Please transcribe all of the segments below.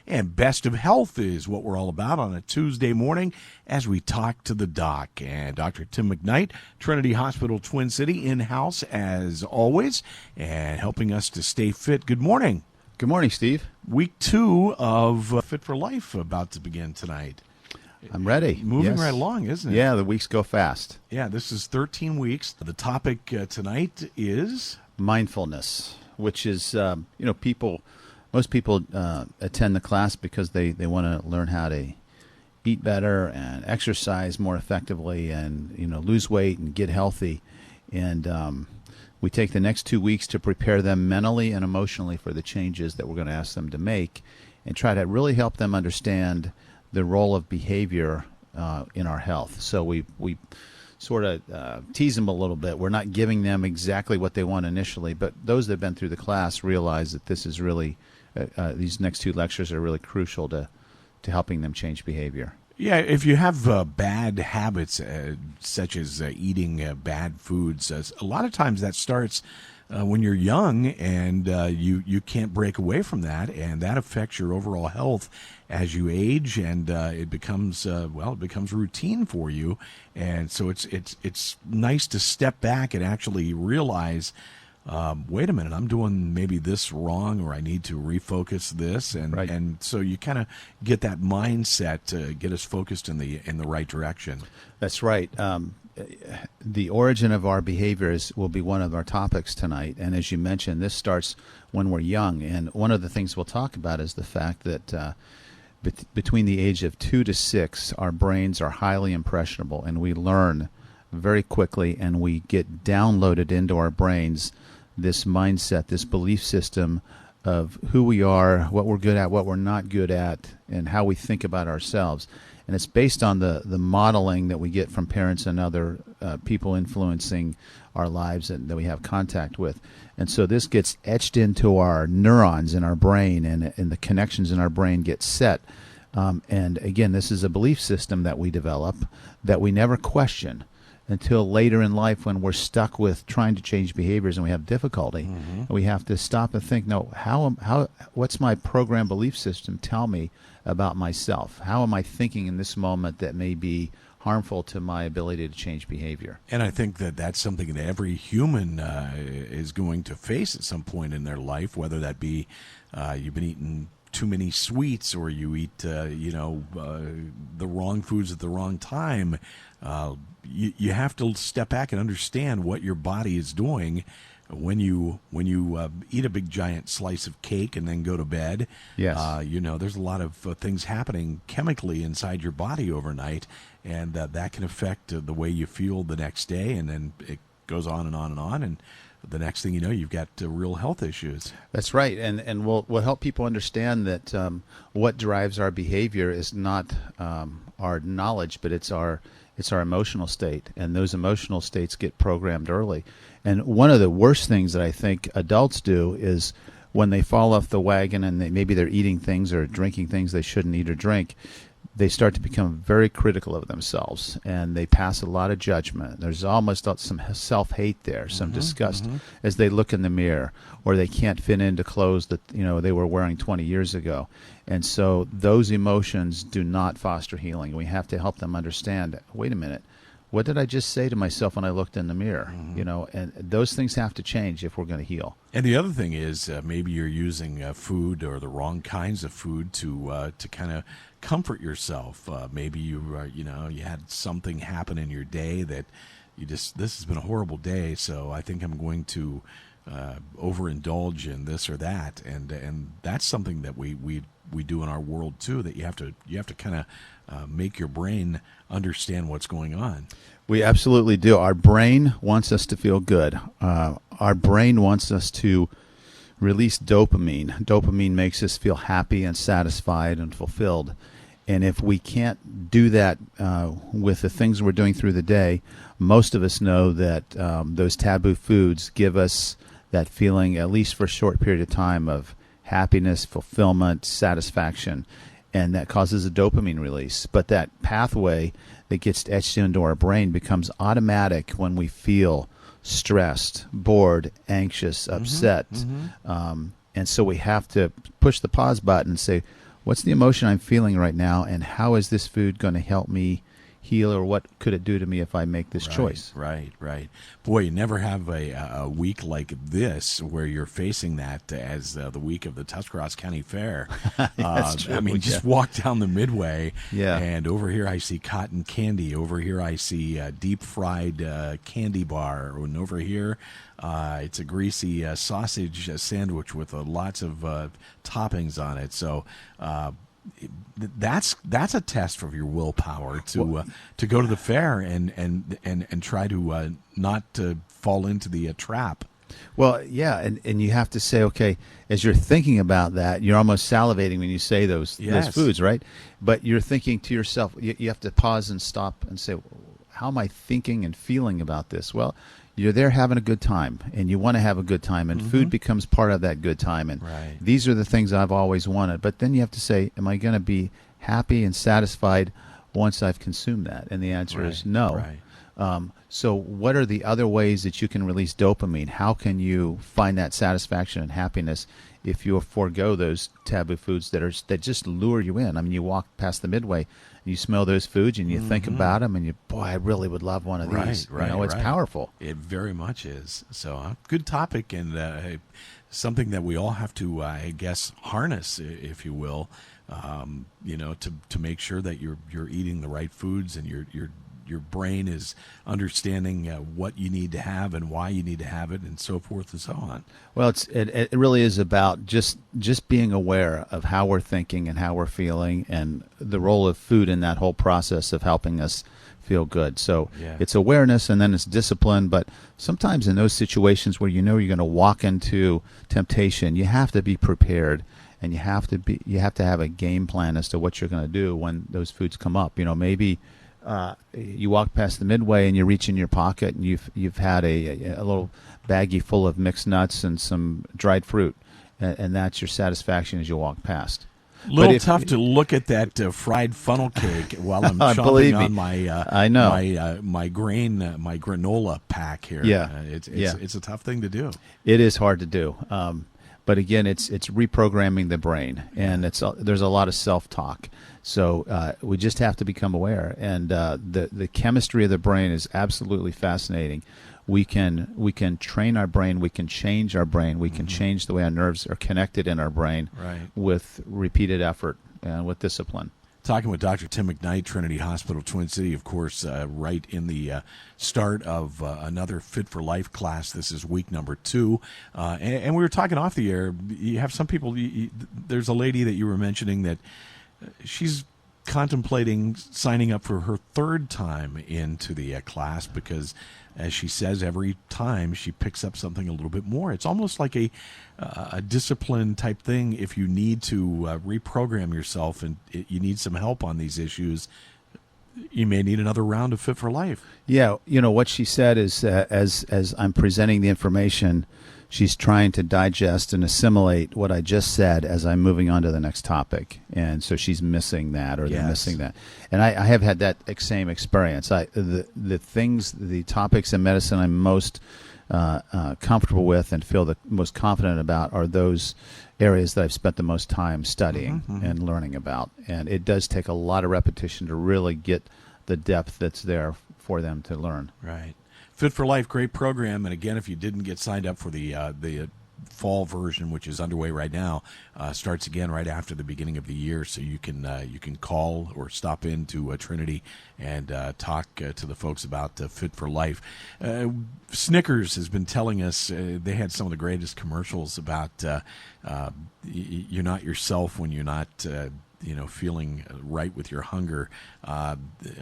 And best of health is what we're all about on a Tuesday morning as we talk to the doc. And Dr. Tim McKnight, Trinity Hospital, Twin City, in-house as always, and helping us to stay fit. Good morning. Good morning, Steve. Week 2 of Fit for Life about to begin tonight. I'm ready. Moving Yes. right along, isn't it? Yeah, the weeks go fast. Yeah, this is 13 weeks. The topic tonight is Mindfulness, which is, most people attend the class because they want to learn how to eat better and exercise more effectively and, lose weight and get healthy. And we take the next 2 weeks to prepare them mentally and emotionally for the changes that we're going to ask them to make and try to really help them understand the role of behavior in our health. So we sort of tease them a little bit. We're not giving them exactly what they want initially, but those that have been through the class realize that this is really, these next 2 lectures are really crucial to helping them change behavior. Yeah, if you have bad habits such as eating bad foods, a lot of times that starts when you're young and you can't break away from that, and that affects your overall health as you age, and it becomes routine for you. And so it's nice to step back and actually realize, wait a minute, I'm doing maybe this wrong, or I need to refocus this, and Right. and so you kind of get that mindset to get us focused in the right direction. That's right. The origin of our behaviors will be one of our topics tonight. And as you mentioned, this starts when we're young. And one of the things we'll talk about is the fact that between the age of 2 to 6, our brains are highly impressionable, and we learn very quickly, and we get downloaded into our brains this mindset, this belief system of who we are, what we're good at, what we're not good at, and how we think about ourselves. And it's based on the modeling that we get from parents and other people influencing our lives and that we have contact with. And so this gets etched into our neurons in our brain, and the connections in our brain get set. And again, this is a belief system that we develop that we never question until later in life when we're stuck with trying to change behaviors and we have difficulty. Mm-hmm. We have to stop and think, no, what's my program belief system tell me about myself? How am I thinking in this moment that may be harmful to my ability to change behavior? And I think that that's something that every human is going to face at some point in their life, whether that be you've been eating too many sweets, or you eat the wrong foods at the wrong time. You have to step back and understand what your body is doing when you eat a big giant slice of cake and then go to bed. Yes. There's a lot of things happening chemically inside your body overnight, and that can affect the way you feel the next day, and then it goes on and on and on, and the next thing you know, you've got real health issues. That's right, and we'll help people understand that what drives our behavior is not our knowledge, but it's our emotional state, and those emotional states get programmed early. And one of the worst things that I think adults do is when they fall off the wagon and maybe they're eating things or drinking things they shouldn't eat or drink, they start to become very critical of themselves, and they pass a lot of judgment. There's almost some self-hate there, some disgust as they look in the mirror, or they can't fit into clothes that they were wearing 20 years ago. And so those emotions do not foster healing. We have to help them understand, wait a minute, what did I just say to myself when I looked in the mirror? And those things have to change if we're going to heal. And the other thing is maybe you're using food or the wrong kinds of food to kind of comfort yourself. Maybe you had something happen in your day that this has been a horrible day, so I think I'm going to overindulge in this or that, and that's something that we do in our world too. That you have to kind of make your brain understand what's going on. We absolutely do. Our brain wants us to feel good. Our brain wants us to release dopamine. Dopamine makes us feel happy and satisfied and fulfilled. And if we can't do that with the things we're doing through the day, most of us know that those taboo foods give us that feeling, at least for a short period of time, of happiness, fulfillment, satisfaction, and that causes a dopamine release. But that pathway that gets etched into our brain becomes automatic when we feel stressed, bored, anxious, upset. And so we have to push the pause button and say, what's the emotion I'm feeling right now, and how is this food going to help me heal, or what could it do to me if I make this choice? Right. Boy, you never have a week like this where you're facing that as the week of the Tuscarawas County Fair. That's true. I mean, just walk down the Midway, Yeah. and over here I see cotton candy. Over here I see deep fried candy bar, and over here it's a greasy sausage sandwich with lots of toppings on it. So. That's a test of your willpower to go to the fair and try to not to fall into the trap. Well, yeah, and you have to say, okay, as you're thinking about that, you're almost salivating when you say those foods, right? But you're thinking to yourself, you have to pause and stop and say, how am I thinking and feeling about this? Well, you're there having a good time, and you want to have a good time, and food becomes part of that good time. And these are the things I've always wanted. But then you have to say, am I going to be happy and satisfied once I've consumed that? And the answer is no. So what are the other ways that you can release dopamine? How can you find that satisfaction and happiness if you forego those taboo foods that just lure you in? I mean, you walk past the Midway and you smell those foods and you think about them and boy, I really would love one of these. It's powerful. It very much is. So good topic, and something that we all have to, I guess, harness, if you will, to make sure that you're eating the right foods and your brain is understanding what you need to have and why you need to have it, and so forth and so on. Well, it really is about just being aware of how we're thinking and how we're feeling, and the role of food in that whole process of helping us feel good. So it's awareness, and then it's discipline. But sometimes in those situations where you know you're going to walk into temptation, you have to be prepared, and you have to have a game plan as to what you're going to do when those foods come up. Maybe. You walk past the Midway and you reach in your pocket and you've had a little baggie full of mixed nuts and some dried fruit, and that's your satisfaction as you walk past. Little tough to look at that fried funnel cake while I'm chomping on my granola pack here. It's a tough thing to do. It is hard to do. But again, it's reprogramming the brain, and there's a lot of self-talk. So we just have to become aware, and the chemistry of the brain is absolutely fascinating. We can train our brain, we can change our brain, we can change the way our nerves are connected in our brain with repeated effort and with discipline. Talking with Dr. Tim McKnight, Trinity Hospital, Twin City, of course, right in the start of another Fit for Life class. This is week number 2. And we were talking off the air. You have some people, there's a lady that you were mentioning that she's contemplating signing up for her 3rd time into the class because, as she says, every time she picks up something a little bit more. It's almost like a discipline type thing. If you need to reprogram yourself and you need some help on these issues, you may need another round of Fit for Life. Yeah, what she said is as I'm presenting the information, she's trying to digest and assimilate what I just said as I'm moving on to the next topic. And so she's missing that, or they're missing that. And I have had that same experience. The topics in medicine I'm most comfortable with and feel the most confident about are those areas that I've spent the most time studying and learning about. And it does take a lot of repetition to really get the depth that's there for them to learn. Right. Fit for Life, great program. And again, if you didn't get signed up for the fall version, which is underway right now, starts again right after the beginning of the year. So you can call or stop into Trinity and talk to the folks about Fit for Life. Snickers has been telling us they had some of the greatest commercials about you're not yourself when you're not feeling right with your hunger. I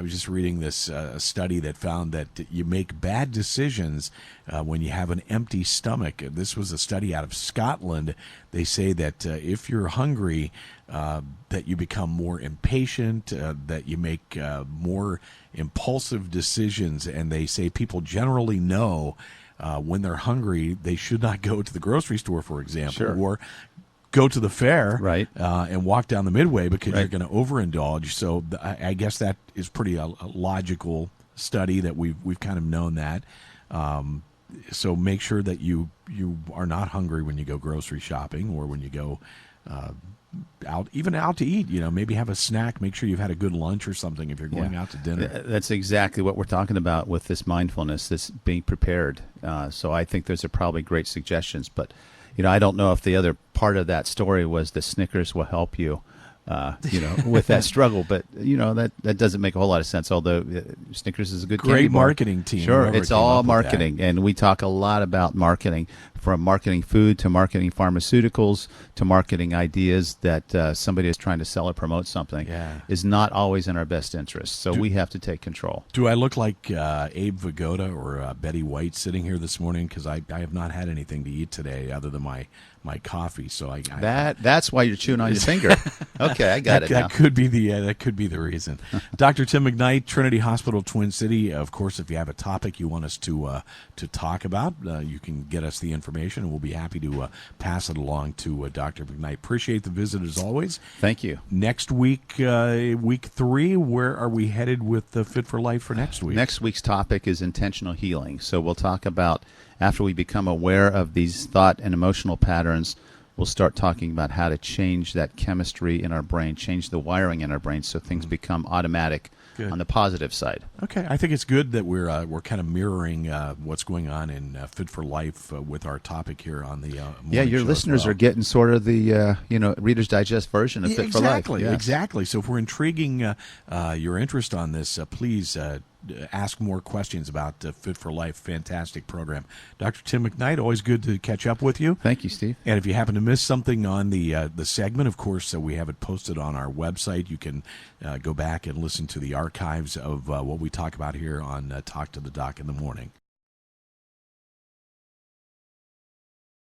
was just reading this study that found that you make bad decisions when you have an empty stomach. This was a study out of Scotland. They say that if you're hungry, that you become more impatient, that you make more impulsive decisions, and they say people generally know when they're hungry, they should not go to the grocery store, for example, or go to the fair and walk down the Midway because you're going to overindulge. So I guess that is pretty a logical study that we've kind of known that. So make sure that you are not hungry when you go grocery shopping or when you go even out to eat. Maybe have a snack. Make sure you've had a good lunch or something if you're going out to dinner. That's exactly what we're talking about with this mindfulness, this being prepared. So I think those are probably great suggestions. But, I don't know if the other part of that story was the Snickers will help you. With that struggle, but that doesn't make a whole lot of sense. Although Snickers is a good great candy bar. Marketing team. Sure, it's all marketing, that. and we talk a lot about marketing, from marketing food to marketing pharmaceuticals to marketing ideas that somebody is trying to sell or promote something. Is not always in our best interest. So we have to take control. Do I look like Abe Vigoda or Betty White sitting here this morning? Because I have not had anything to eat today other than my coffee. So that's why you're chewing on your finger. Okay, I got it now. That could be the reason. Dr. Tim McKnight, Trinity Hospital, Twin City. Of course, if you have a topic you want us to talk about, you can get us the information, and we'll be happy to pass it along to Dr. McKnight. Appreciate the visit as always. Thank you. Next week, week 3, where are we headed with Fit for Life for next week? Next week's topic is intentional healing. So we'll talk about, after we become aware of these thought and emotional patterns, we'll start talking about how to change that chemistry in our brain, change the wiring in our brain so things become automatic on the positive side. Okay, I think it's good that we're kind of mirroring what's going on in Fit for Life with our topic here on the morning your show listeners are getting sort of the Reader's Digest version of Fit for Life. Exactly. So if we're intriguing your interest on this, please ask more questions about Fit for Life. Fantastic program. Dr. Tim McKnight, always good to catch up with you. Thank you, Steve. And if you happen to miss something on the segment, of course, we have it posted on our website. You can go back and listen to the archives of what we talk about here on Talk to the Doc in the Morning.